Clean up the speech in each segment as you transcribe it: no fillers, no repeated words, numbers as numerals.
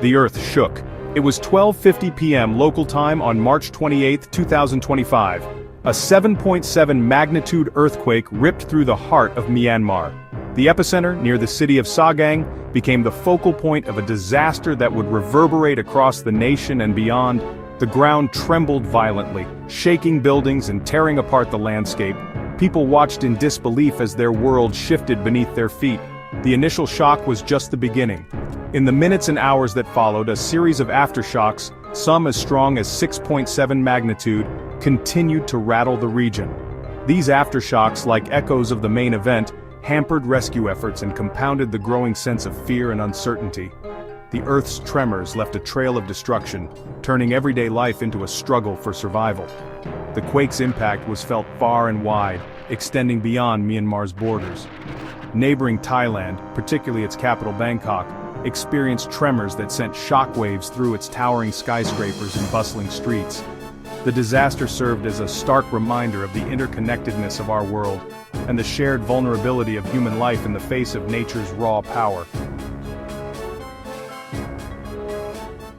The earth shook. It was 12:50 p.m. local time on March 28, 2025. A 7.7 magnitude earthquake ripped through the heart of Myanmar. The epicenter, near the city of Sagaing, became the focal point of a disaster that would reverberate across the nation and beyond. The ground trembled violently, shaking buildings and tearing apart the landscape. People watched in disbelief as their world shifted beneath their feet. The initial shock was just the beginning. In the minutes and hours that followed, a series of aftershocks, some as strong as 6.7 magnitude, continued to rattle the region. These aftershocks, like echoes of the main event, hampered rescue efforts and compounded the growing sense of fear and uncertainty. The Earth's tremors left a trail of destruction, turning everyday life into a struggle for survival. The quake's impact was felt far and wide, extending beyond Myanmar's borders. Neighboring Thailand, particularly its capital Bangkok, experienced tremors that sent shockwaves through its towering skyscrapers and bustling streets. The disaster served as a stark reminder of the interconnectedness of our world, and the shared vulnerability of human life in the face of nature's raw power.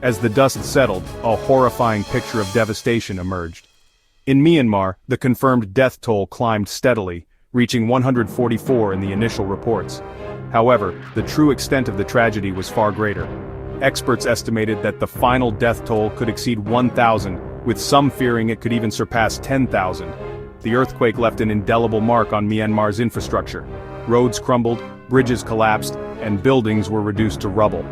As the dust settled, a horrifying picture of devastation emerged. In Myanmar, the confirmed death toll climbed steadily, reaching 144 in the initial reports. However, the true extent of the tragedy was far greater. Experts estimated that the final death toll could exceed 1,000, with some fearing it could even surpass 10,000. The earthquake left an indelible mark on Myanmar's infrastructure. Roads crumbled, bridges collapsed, and buildings were reduced to rubble.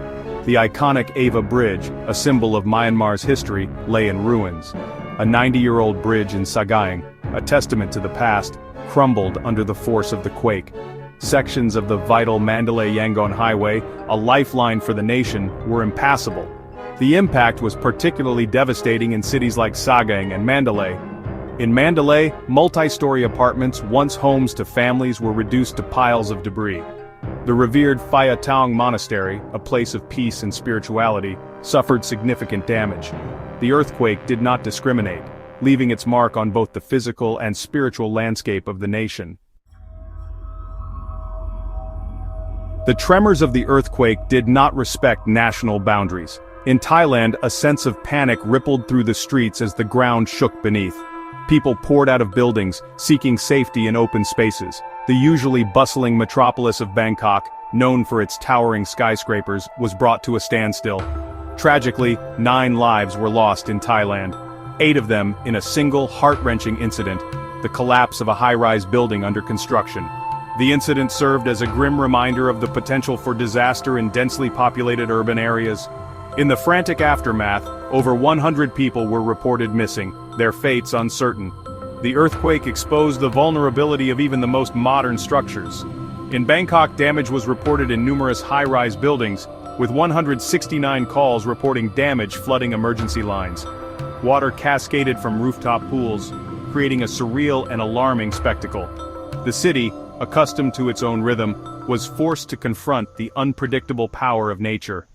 The iconic Ava Bridge, a symbol of Myanmar's history, lay in ruins. A 90-year-old bridge in Sagaing, a testament to the past, crumbled under the force of the quake. Sections of the vital Mandalay-Yangon Highway, a lifeline for the nation, were impassable. The impact was particularly devastating in cities like Sagaing and Mandalay. In Mandalay, multi-story apartments, once homes to families, were reduced to piles of debris. The revered Phaya Taung Monastery, a place of peace and spirituality, suffered significant damage. The earthquake did not discriminate, leaving its mark on both the physical and spiritual landscape of the nation. The tremors of the earthquake did not respect national boundaries. In Thailand, a sense of panic rippled through the streets as the ground shook beneath. People poured out of buildings, seeking safety in open spaces. The usually bustling metropolis of Bangkok, known for its towering skyscrapers, was brought to a standstill. Tragically, 9 lives were lost in Thailand. 8 of them in a single heart-wrenching incident, the collapse of a high-rise building under construction. The incident served as a grim reminder of the potential for disaster in densely populated urban areas. In the frantic aftermath, over 100 people were reported missing, their fates uncertain. The earthquake exposed the vulnerability of even the most modern structures. In Bangkok, damage was reported in numerous high-rise buildings, with 169 calls reporting damage flooding emergency lines. Water cascaded from rooftop pools, creating a surreal and alarming spectacle. The city, accustomed to its own rhythm, was forced to confront the unpredictable power of nature.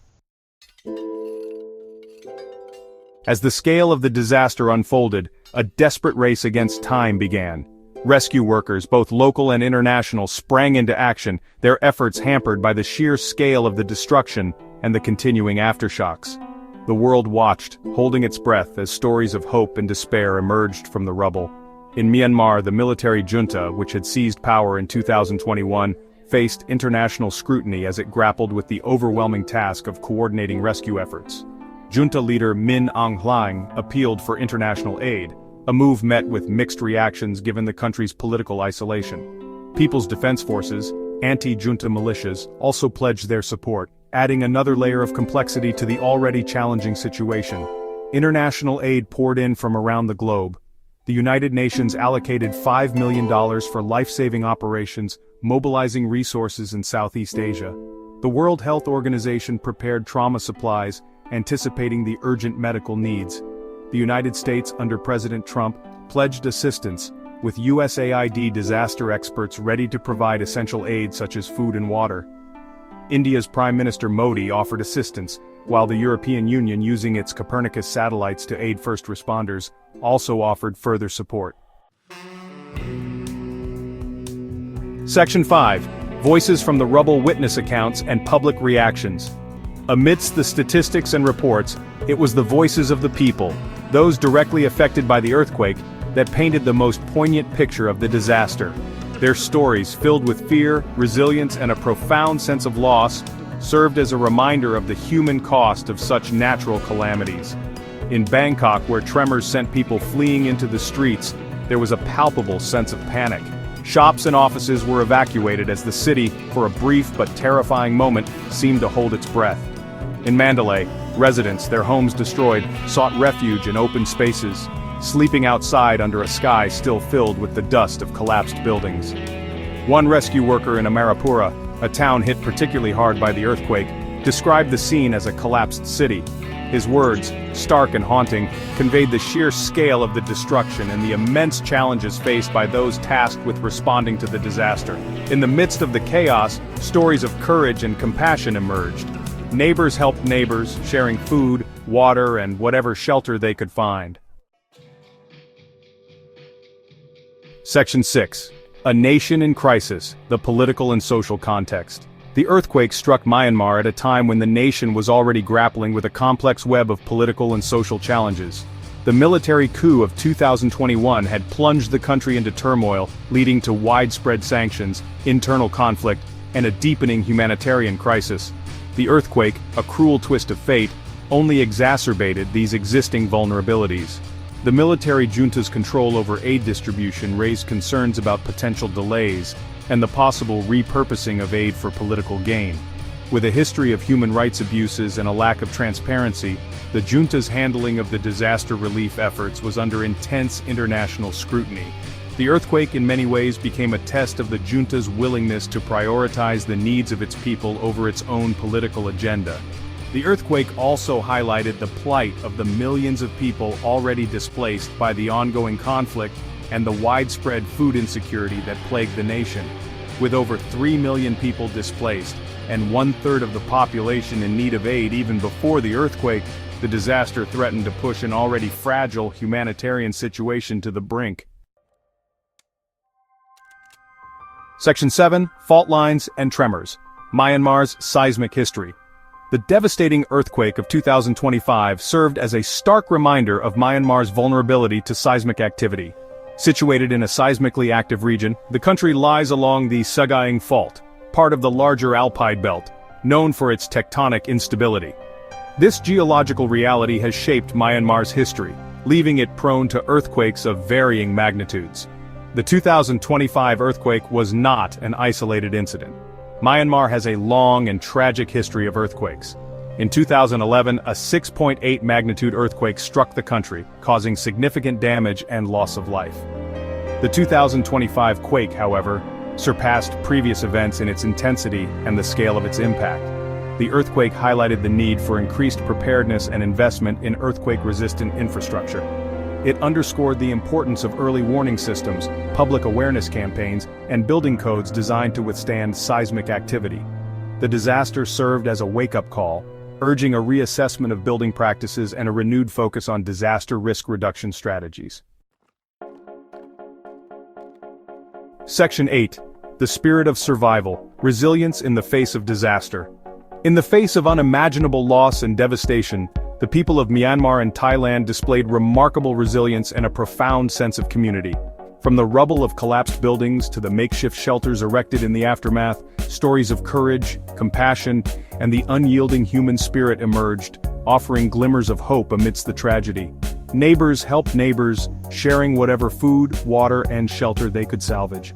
As the scale of the disaster unfolded, a desperate race against time began. Rescue workers, both local and international, sprang into action, their efforts hampered by the sheer scale of the destruction and the continuing aftershocks. The world watched, holding its breath as stories of hope and despair emerged from the rubble. In Myanmar, the military junta, which had seized power in 2021, faced international scrutiny as it grappled with the overwhelming task of coordinating rescue efforts. Junta leader Min Aung Hlaing appealed for international aid, a move met with mixed reactions given the country's political isolation. People's Defense Forces, anti-junta militias, also pledged their support, adding another layer of complexity to the already challenging situation. International aid poured in from around the globe. The United Nations allocated $5 million for life-saving operations, mobilizing resources in Southeast Asia. The World Health Organization prepared trauma supplies, anticipating the urgent medical needs. The United States, under President Trump, pledged assistance, with USAID disaster experts ready to provide essential aid such as food and water. India's Prime Minister Modi offered assistance, while the European Union, using its Copernicus satellites to aid first responders, also offered further support. Section 5. Voices from the rubble, witness accounts, and public reactions. Amidst the statistics and reports, it was the voices of the people, those directly affected by the earthquake, that painted the most poignant picture of the disaster. Their stories, filled with fear, resilience, and a profound sense of loss, served as a reminder of the human cost of such natural calamities. In Bangkok, where tremors sent people fleeing into the streets, there was a palpable sense of panic. Shops and offices were evacuated as the city, for a brief but terrifying moment, seemed to hold its breath. In Mandalay, residents, their homes destroyed, sought refuge in open spaces, sleeping outside under a sky still filled with the dust of collapsed buildings. One rescue worker in Amarapura, a town hit particularly hard by the earthquake, described the scene as a collapsed city. His words, stark and haunting, conveyed the sheer scale of the destruction and the immense challenges faced by those tasked with responding to the disaster. In the midst of the chaos, stories of courage and compassion emerged. Neighbors helped neighbors, sharing food, water, and whatever shelter they could find. Section 6. A Nation in Crisis, the Political and Social Context. The earthquake struck Myanmar at a time when the nation was already grappling with a complex web of political and social challenges. The military coup of 2021 had plunged the country into turmoil, leading to widespread sanctions, internal conflict, and a deepening humanitarian crisis. The earthquake, a cruel twist of fate, only exacerbated these existing vulnerabilities. The military junta's control over aid distribution raised concerns about potential delays and the possible repurposing of aid for political gain. With a history of human rights abuses and a lack of transparency, the junta's handling of the disaster relief efforts was under intense international scrutiny. The earthquake in many ways became a test of the junta's willingness to prioritize the needs of its people over its own political agenda. The earthquake also highlighted the plight of the millions of people already displaced by the ongoing conflict and the widespread food insecurity that plagued the nation. With over 3 million people displaced, and 1/3 of the population in need of aid even before the earthquake, the disaster threatened to push an already fragile humanitarian situation to the brink. Section 7. Fault Lines and Tremors. Myanmar's Seismic History. The devastating earthquake of 2025 served as a stark reminder of Myanmar's vulnerability to seismic activity. Situated in a seismically active region, the country lies along the Sagaing Fault, part of the larger Alpine belt, known for its tectonic instability. This geological reality has shaped Myanmar's history, leaving it prone to earthquakes of varying magnitudes. The 2025 earthquake was not an isolated incident. Myanmar has a long and tragic history of earthquakes. In 2011, a 6.8 magnitude earthquake struck the country, causing significant damage and loss of life. The 2025 quake, however, surpassed previous events in its intensity and the scale of its impact. The earthquake highlighted the need for increased preparedness and investment in earthquake-resistant infrastructure. It underscored the importance of early warning systems, public awareness campaigns, and building codes designed to withstand seismic activity. The disaster served as a wake-up call, urging a reassessment of building practices and a renewed focus on disaster risk reduction strategies. Section 8. The Spirit of Survival, Resilience in the Face of Disaster. In the face of unimaginable loss and devastation, the people of Myanmar and Thailand displayed remarkable resilience and a profound sense of community. From the rubble of collapsed buildings to the makeshift shelters erected in the aftermath, stories of courage, compassion, and the unyielding human spirit emerged, offering glimmers of hope amidst the tragedy. Neighbors helped neighbors, sharing whatever food, water, and shelter they could salvage.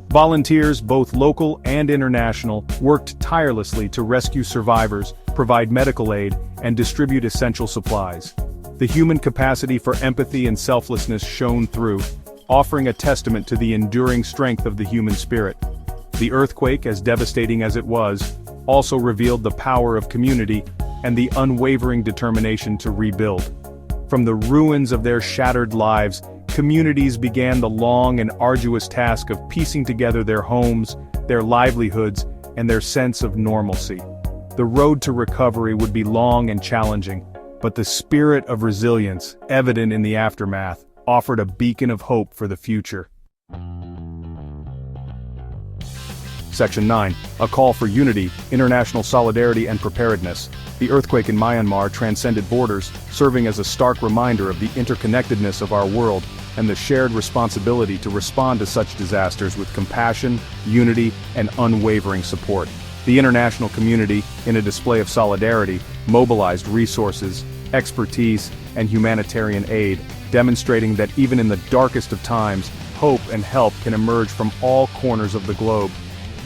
Volunteers, both local and international, worked tirelessly to rescue survivors, provide medical aid, and distribute essential supplies. The human capacity for empathy and selflessness shone through, offering a testament to the enduring strength of the human spirit. The earthquake, as devastating as it was, also revealed the power of community and the unwavering determination to rebuild. From the ruins of their shattered lives, communities began the long and arduous task of piecing together their homes, their livelihoods, and their sense of normalcy. The road to recovery would be long and challenging, but the spirit of resilience, evident in the aftermath, offered a beacon of hope for the future. Section 9. A call for unity, international solidarity and preparedness. The earthquake in Myanmar transcended borders, serving as a stark reminder of the interconnectedness of our world and the shared responsibility to respond to such disasters with compassion, unity, and unwavering support. The international community, in a display of solidarity, mobilized resources, expertise, and humanitarian aid, demonstrating that even in the darkest of times, hope and help can emerge from all corners of the globe.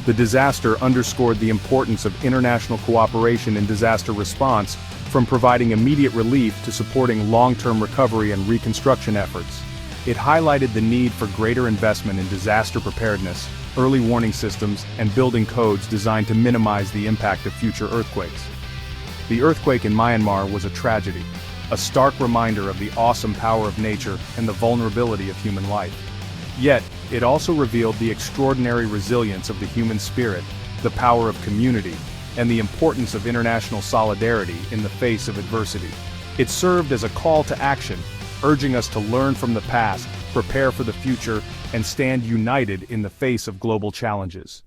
The disaster underscored the importance of international cooperation in disaster response, from providing immediate relief to supporting long-term recovery and reconstruction efforts. It highlighted the need for greater investment in disaster preparedness, early warning systems, and building codes designed to minimize the impact of future earthquakes. The earthquake in Myanmar was a tragedy, a stark reminder of the awesome power of nature and the vulnerability of human life. Yet, it also revealed the extraordinary resilience of the human spirit, the power of community, and the importance of international solidarity in the face of adversity. It served as a call to action, urging us to learn from the past, prepare for the future, and stand united in the face of global challenges.